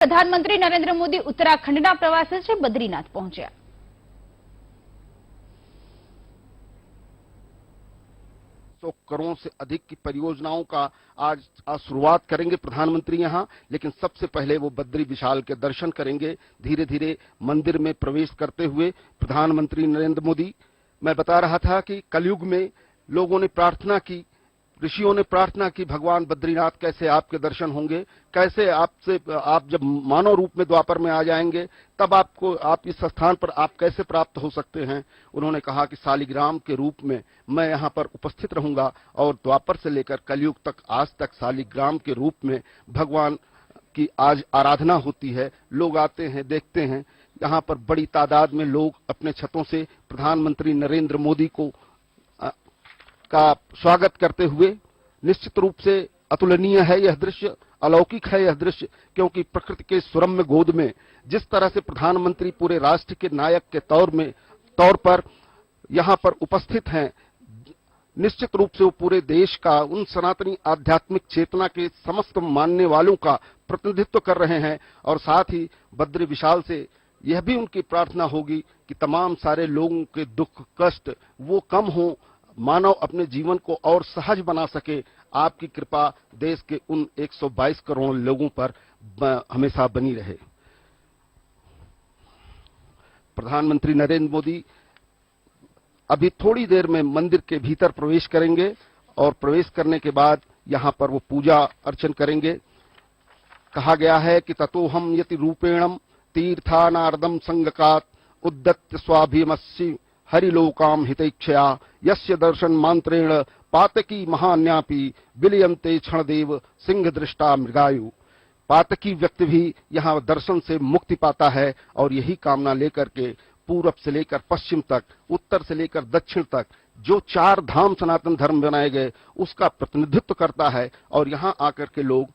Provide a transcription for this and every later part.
प्रधानमंत्री नरेंद्र मोदी उत्तराखंडના પ્રવાસે છે બદ્રીનાથ પહોંચ્યા। 100 करोड़ से अधिक की परियोजनाओं का आज शुरुआत करेंगे प्रधानमंत्री यहां, लेकिन सबसे पहले वो बद्री विशाल के दर्शन करेंगे। धीरे धीरे मंदिर में प्रवेश करते हुए प्रधानमंत्री नरेंद्र मोदी, मैं बता रहा था कि कलयुग में लोगों ने प्रार्थना की, ऋषियों ने प्रार्थना की, भगवान बद्रीनाथ कैसे आपके दर्शन होंगे, कैसे आप जब मानव रूप में द्वापर में आ जाएंगे तब आप इस स्थान पर आप कैसे प्राप्त हो सकते हैं। उन्होंने कहा कि शालिग्राम के रूप में मैं यहां पर उपस्थित रहूंगा और द्वापर से लेकर कलयुग तक आज तक शालिग्राम के रूप में भगवान की आज आराधना होती है। लोग आते हैं, देखते हैं। यहां पर बड़ी तादाद में लोग अपने छतों से प्रधानमंत्री नरेंद्र मोदी का स्वागत करते हुए, निश्चित रूप से अतुलनीय है यह दृश्य, अलौकिक है यह दृश्य, क्योंकि प्रकृति के सुरम्य गोद में जिस तरह से प्रधानमंत्री पूरे राष्ट्र के नायक के तौर पर यहां पर उपस्थित हैं, निश्चित रूप से वो पूरे देश का, उन सनातनी आध्यात्मिक चेतना के समस्त मानने वालों का प्रतिनिधित्व कर रहे हैं। और साथ ही बद्री विशाल से यह भी उनकी प्रार्थना होगी कि तमाम सारे लोगों के दुख कष्ट वो कम हो, मानव अपने जीवन को और सहज बना सके। आपकी कृपा देश के उन 122 करोड़ लोगों पर हमेशा बनी रहे। प्रधानमंत्री नरेंद्र मोदी अभी थोड़ी देर में मंदिर के भीतर प्रवेश करेंगे और प्रवेश करने के बाद यहां पर वो पूजा अर्चन करेंगे। कहा गया है कि ततोहम यति रूपेणम तीर्थानार्दम संगकात उद्दत्त स्वाभिमस्सि हरिलोकाम हितैक्षया यस्य दर्शन मांत्रेण पातकी महान्यापी विलयंते क्षणदेव सिंह दृष्टा मृगायु। पातकी व्यक्ति भी यहाँ दर्शन से मुक्ति पाता है और यही कामना लेकर के पूरब से लेकर पश्चिम तक, उत्तर से लेकर दक्षिण तक जो 4 धाम सनातन धर्म बनाए गए उसका प्रतिनिधित्व करता है। और यहाँ आकर के लोग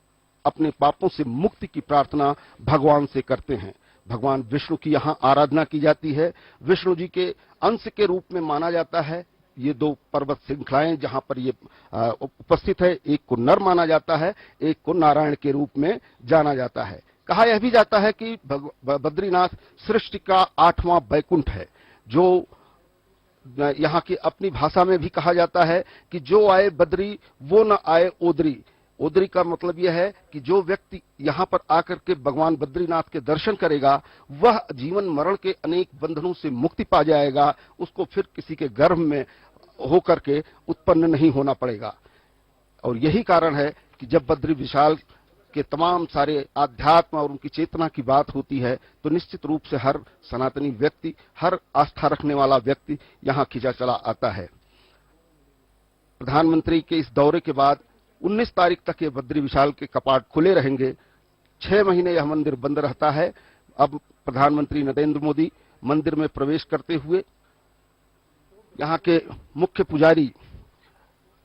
अपने पापों से मुक्ति की प्रार्थना भगवान से करते हैं। भगवान विष्णु की यहाँ आराधना की जाती है। विष्णु जी के अंश के रूप में माना जाता है। ये 2 पर्वत श्रृंखलाएं जहां पर ये उपस्थित है, एक को नर माना जाता है, एक को नारायण के रूप में जाना जाता है। कहा यह भी जाता है कि बद्रीनाथ सृष्टि का 8वां बैकुंठ है, जो यहाँ की अपनी भाषा में भी कहा जाता है कि जो आए बद्री वो न आए ओदरी। ओदरी का मतलब यह है कि जो व्यक्ति यहाँ पर आकर के भगवान बद्रीनाथ के दर्शन करेगा वह जीवन मरण के अनेक बंधनों से मुक्ति पा जाएगा, उसको फिर किसी के गर्भ में होकर के उत्पन्न नहीं होना पड़ेगा। और यही कारण है कि जब बद्री विशाल के तमाम सारे आध्यात्म और उनकी चेतना की बात होती है तो निश्चित रूप से हर सनातनी व्यक्ति, हर आस्था रखने वाला व्यक्ति यहाँ खिंचा चला आता है। प्रधानमंत्री के इस दौरे के बाद 19 तारीख तक ये बद्री विशाल के कपाट खुले रहेंगे। 6 महीने यह मंदिर बंद रहता है। अब प्रधानमंत्री नरेंद्र मोदी मंदिर में प्रवेश करते हुए यहाँ के मुख्य पुजारी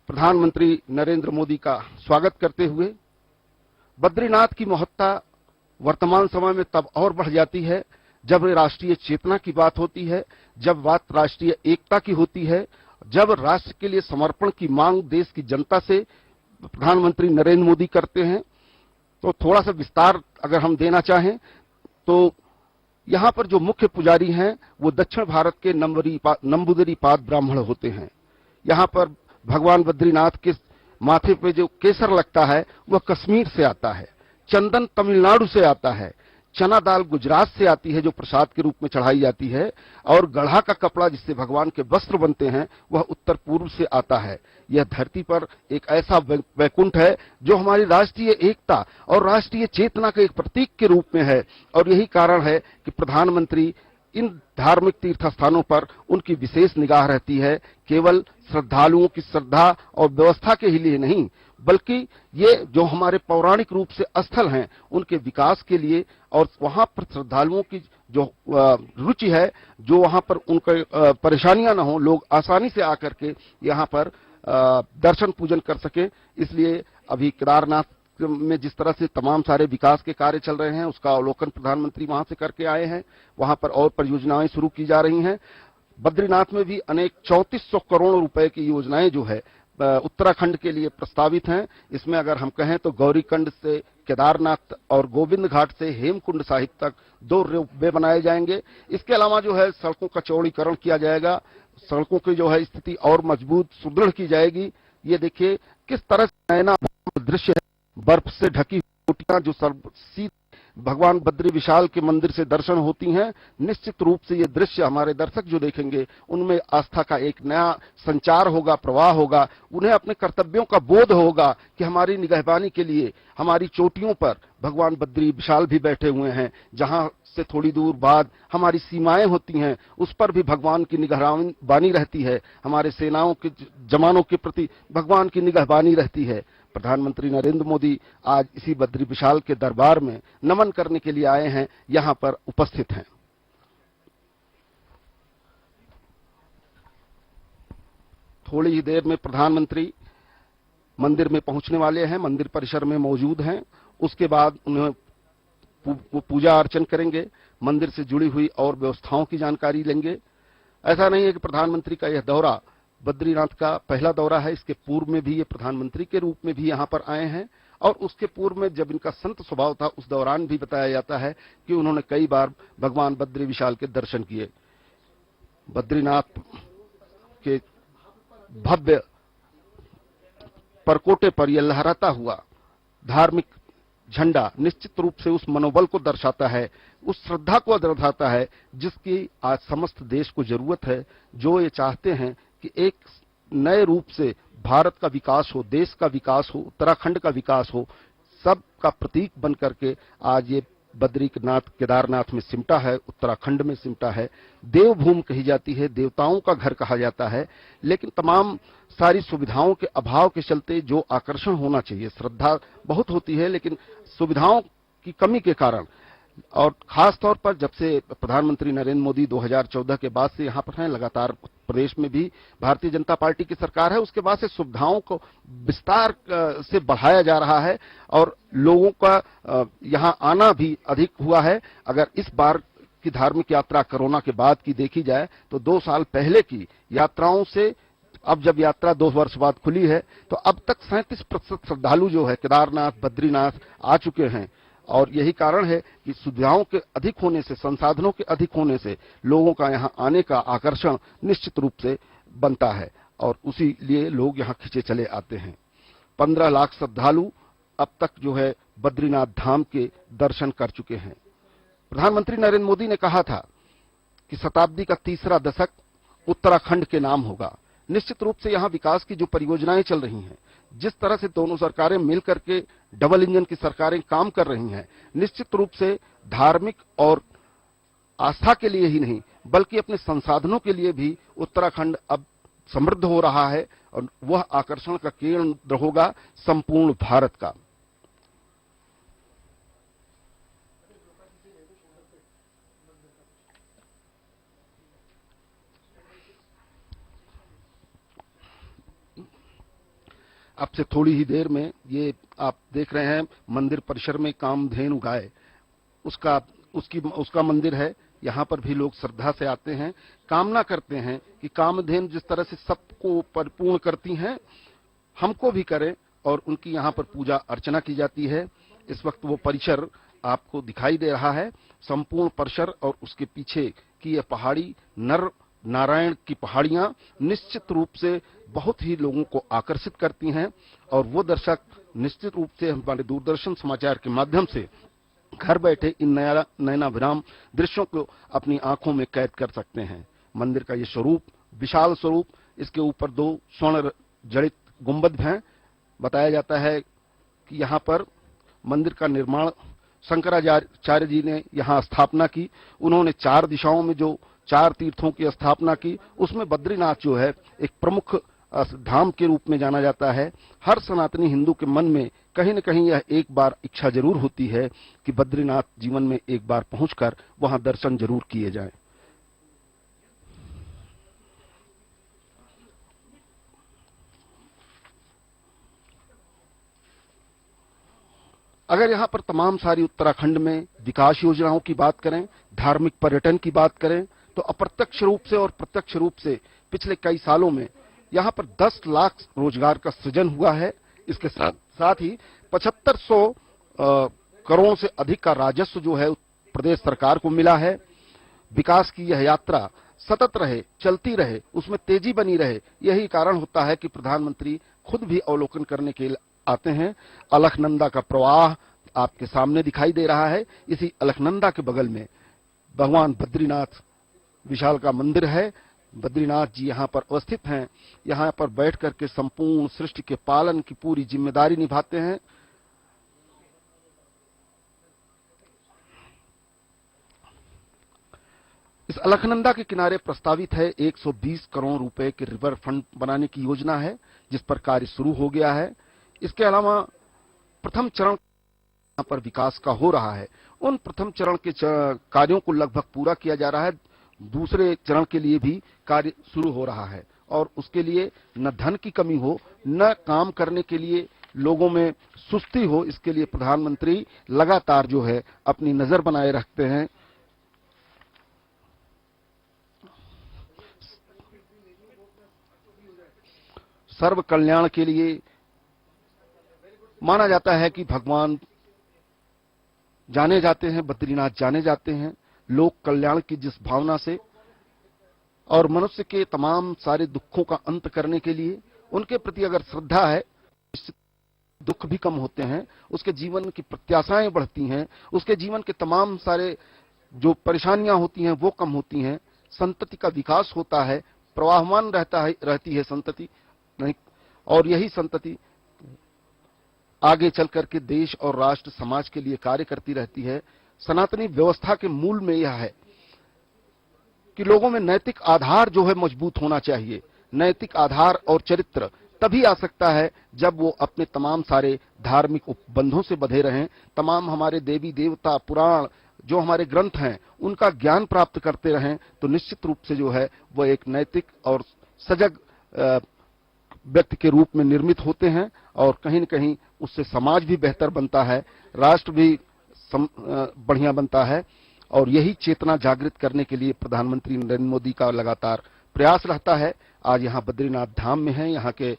प्रधानमंत्री नरेंद्र मोदी का स्वागत करते हुए, बद्रीनाथ की महत्ता वर्तमान समय में तब और बढ़ जाती है जब राष्ट्रीय चेतना की बात होती है, जब बात राष्ट्रीय एकता की होती है, जब राष्ट्र के लिए समर्पण की मांग देश की जनता से प्रधानमंत्री नरेंद्र मोदी करते हैं। तो थोड़ा सा विस्तार अगर हम देना चाहें तो यहां पर जो मुख्य पुजारी हैं वो दक्षिण भारत के नंबूदरी पाद ब्राह्मण होते हैं। यहां पर भगवान बद्रीनाथ के माथे पे जो केसर लगता है वह कश्मीर से आता है, चंदन तमिलनाडु से आता है, चना दाल गुजरात से आती है जो प्रसाद के रूप में चढ़ाई जाती है, और गढ़ा का कपड़ा जिससे भगवान के वस्त्र बनते हैं वह उत्तर पूर्व से आता है। यह धरती पर एक ऐसा वैकुंठ है जो हमारी राष्ट्रीय एकता और राष्ट्रीय चेतना के एक प्रतीक के रूप में है। और यही कारण है कि प्रधानमंत्री इन धार्मिक तीर्थ स्थानों पर उनकी विशेष निगाह रहती है, केवल श्रद्धालुओं की श्रद्धा और व्यवस्था के ही लिए नहीं, बल्कि ये जो हमारे पौराणिक रूप से स्थल हैं उनके विकास के लिए, और वहां पर श्रद्धालुओं की जो रुचि है, जो वहां पर उनके परेशानियां न हो, लोग आसानी से आकर के यहाँ पर दर्शन पूजन कर सके। इसलिए अभी केदारनाथ में जिस तरह से तमाम सारे विकास के कार्य चल रहे हैं उसका अवलोकन प्रधानमंत्री वहां से करके आए हैं। वहां पर और परियोजनाएं शुरू की जा रही हैं। बद्रीनाथ में भी अनेक 3400 करोड़ रुपए की योजनाएं जो है उत्तराखंड के लिए प्रस्तावित हैं। इसमें अगर हम कहें तो गौरीकुंड से केदारनाथ और गोविंद घाट से हेमकुंड साहिब तक 2 रोपवे बनाए जाएंगे। इसके अलावा जो है सड़कों का चौड़ीकरण किया जाएगा, सड़कों की जो है स्थिति और मजबूत सुदृढ़ की जाएगी। ये देखिए किस तरह से नैना दृश्य है, बर्फ से ढकी चोटियां जो सीधे भगवान बद्री विशाल के मंदिर से दर्शन होती हैं। निश्चित रूप से ये दृश्य हमारे दर्शक जो देखेंगे उनमें आस्था का एक नया संचार होगा, प्रवाह होगा। उन्हें अपने कर्तव्यों का बोध होगा कि हमारी निगहबानी के लिए हमारी चोटियों पर भगवान बद्री विशाल भी बैठे हुए हैं। जहां से थोड़ी दूर बाद हमारी सीमाएं होती हैं उस पर भी भगवान की निगहबानी रहती है। हमारे सेनाओं के जवानों के प्रति भगवान की निगहबानी रहती है। प्रधानमंत्री नरेंद्र मोदी आज इसी बद्री विशाल के दरबार में नमन करने के लिए आए हैं, यहां पर उपस्थित हैं। थोड़ी ही देर में प्रधानमंत्री मंदिर में पहुंचने वाले हैं, मंदिर परिसर में मौजूद हैं। उसके बाद उन्हें पूजा अर्चन करेंगे, मंदिर से जुड़ी हुई और व्यवस्थाओं की जानकारी लेंगे। ऐसा नहीं है कि प्रधानमंत्री का यह दौरा बद्रीनाथ का पहला दौरा है, इसके पूर्व में भी ये प्रधानमंत्री के रूप में भी यहां पर आए हैं और उसके पूर्व में जब इनका संत स्वभाव था उस दौरान भी बताया जाता है कि उन्होंने कई बार भगवान बद्री विशाल के दर्शन किए। बद्रीनाथ के भव्य परकोटे पर यह लहराता हुआ धार्मिक झंडा निश्चित रूप से उस मनोबल को दर्शाता है, उस श्रद्धा को दर्शाता है जिसकी आज समस्त देश को जरूरत है। जो ये चाहते हैं कि एक नए रूप से भारत का विकास हो, देश का विकास हो, उत्तराखंड का विकास हो, सब का प्रतीक बन करके आज ये बद्रीनाथ केदारनाथ में सिमटा है, उत्तराखंड में सिमटा है। देवभूमि कही जाती है, देवताओं का घर कहा जाता है, लेकिन तमाम सारी सुविधाओं के अभाव के चलते जो आकर्षण होना चाहिए, श्रद्धा बहुत होती है लेकिन सुविधाओं की कमी के कारण, और खास तौर पर जब से प्रधानमंत्री नरेंद्र मोदी 2014 के बाद से यहां पर हैं, लगातार प्रदेश में भी भारतीय जनता पार्टी की सरकार है, उसके बाद से सुविधाओं को विस्तार से बढ़ाया जा रहा है और लोगों का यहां आना भी अधिक हुआ है। अगर इस बार की धार्मिक यात्रा कोरोना के बाद की देखी जाए तो 2 साल पहले की यात्राओं से अब जब यात्रा 2 वर्ष बाद खुली है तो अब तक 37% श्रद्धालु जो है केदारनाथ बद्रीनाथ आ चुके हैं। और यही कारण है कि सुविधाओं के अधिक होने से, संसाधनों के अधिक होने से लोगों का यहां आने का आकर्षण निश्चित रूप से बनता है और उसी लिए लोग यहां खिंचे चले आते हैं। 15 लाख श्रद्धालु अब तक जो है बद्रीनाथ धाम के दर्शन कर चुके हैं। प्रधानमंत्री नरेंद्र मोदी ने कहा था कि शताब्दी का तीसरा दशक उत्तराखंड के नाम होगा। निश्चित रूप से यहां विकास की जो परियोजनाएं चल रही हैं, जिस तरह से दोनों सरकारें मिलकर के डबल इंजन की सरकारें काम कर रही हैं, निश्चित रूप से धार्मिक और आस्था के लिए ही नहीं बल्कि अपने संसाधनों के लिए भी उत्तराखंड अब समृद्ध हो रहा है और वह आकर्षण का केंद्र होगा संपूर्ण भारत का। अब से थोड़ी ही देर में ये आप देख रहे हैं मंदिर परिसर में कामधेनु गाय उसका मंदिर है। यहाँ पर भी लोग श्रद्धा से आते हैं, कामना करते हैं कि कामधेनु जिस तरह से सबको परिपूर्ण करती हैं हमको भी करें और उनकी यहाँ पर पूजा अर्चना की जाती है। इस वक्त वो परिसर आपको दिखाई दे रहा है, संपूर्ण परिसर और उसके पीछे की यह पहाड़ी नर नारायण की पहाड़ियां निश्चित रूप से बहुत ही लोगों को आकर्षित करती हैं और वो दर्शक निश्चित रूप से हमारे दूरदर्शन समाचार के माध्यम से घर बैठे इन नयनाभिराम दृश्यों को अपनी आंखों में कैद कर सकते हैं। मंदिर का ये स्वरूप, विशाल स्वरूप, इसके ऊपर 2 स्वर्ण जड़ित गुंबद हैं। बताया जाता है कि यहाँ पर मंदिर का निर्माण शंकराचार्य जी ने यहाँ स्थापना की। उन्होंने 4 दिशाओं में जो 4 तीर्थों की स्थापना की, उसमें बद्रीनाथ जो है एक प्रमुख धाम के रूप में जाना जाता है। हर सनातनी हिंदू के मन में कहीं न कहीं यह एक बार इच्छा जरूर होती है कि बद्रीनाथ जीवन में एक बार पहुंचकर वहां दर्शन जरूर किए जाएं। अगर यहां पर तमाम सारी उत्तराखंड में विकास योजनाओं की बात करें, धार्मिक पर्यटन की बात करें, तो अप्रत्यक्ष रूप से और प्रत्यक्ष रूप से पिछले कई सालों में यहां पर 10 लाख रोजगार का सृजन हुआ है। इसके साथ ही 7500 करोड़ से अधिक का राजस्व जो है प्रदेश सरकार को मिला है। विकास की यह यात्रा सतत रहे, चलती रहे, उसमें तेजी बनी रहे, यही कारण होता है कि प्रधानमंत्री खुद भी अवलोकन करने के लिए आते हैं। अलकनंदा का प्रवाह आपके सामने दिखाई दे रहा है। इसी अलकनंदा के बगल में भगवान बद्रीनाथ विशाल का मंदिर है। बद्रीनाथ जी यहाँ पर अवस्थित हैं। यहाँ पर बैठ करके संपूर्ण सृष्टि के पालन की पूरी जिम्मेदारी निभाते हैं। इस अलकनंदा के किनारे प्रस्तावित है 120 करोड़ रुपए के रिवर फ्रंट बनाने की योजना है, जिस पर कार्य शुरू हो गया है। इसके अलावा प्रथम चरण यहाँ पर विकास का हो रहा है। उन प्रथम चरण के कार्यों को लगभग पूरा किया जा रहा है। दूसरे चरण के लिए भी कार्य शुरू हो रहा है और उसके लिए न धन की कमी हो, न काम करने के लिए लोगों में सुस्ती हो, इसके लिए प्रधानमंत्री लगातार जो है अपनी नजर बनाए रखते हैं। सर्व कल्याण के लिए माना जाता है कि भगवान जाने जाते हैं, बद्रीनाथ जाने जाते हैं लोक कल्याण की जिस भावना से और मनुष्य के तमाम सारे दुखों का अंत करने के लिए। उनके प्रति अगर श्रद्धा है, दुख भी कम होते हैं, उसके जीवन की प्रत्याशाएं बढ़ती हैं, उसके जीवन के तमाम सारे जो परेशानियां होती हैं वो कम होती हैं, संतति का विकास होता है, प्रवाहमान रहती है संतति नहीं, और यही संतति आगे चल करके देश और राष्ट्र समाज के लिए कार्य करती रहती है। सनातनी व्यवस्था के मूल में यह है कि लोगों में नैतिक आधार जो है मजबूत होना चाहिए। नैतिक आधार और चरित्र तभी आ सकता है जब वो अपने तमाम सारे धार्मिक उपबंधों से बंधे रहें, तमाम हमारे देवी देवता पुराण जो हमारे ग्रंथ हैं उनका ज्ञान प्राप्त करते रहें, तो निश्चित रूप से जो है वह एक नैतिक और सजग व्यक्ति के रूप में निर्मित होते हैं और कहीं न कहीं उससे समाज भी बेहतर बनता है, राष्ट्र भी बढ़िया बनता है। और यही चेतना जागृत करने के लिए प्रधानमंत्री नरेंद्र मोदी का लगातार प्रयास रहता है। आज यहाँ बद्रीनाथ धाम में है, यहाँ के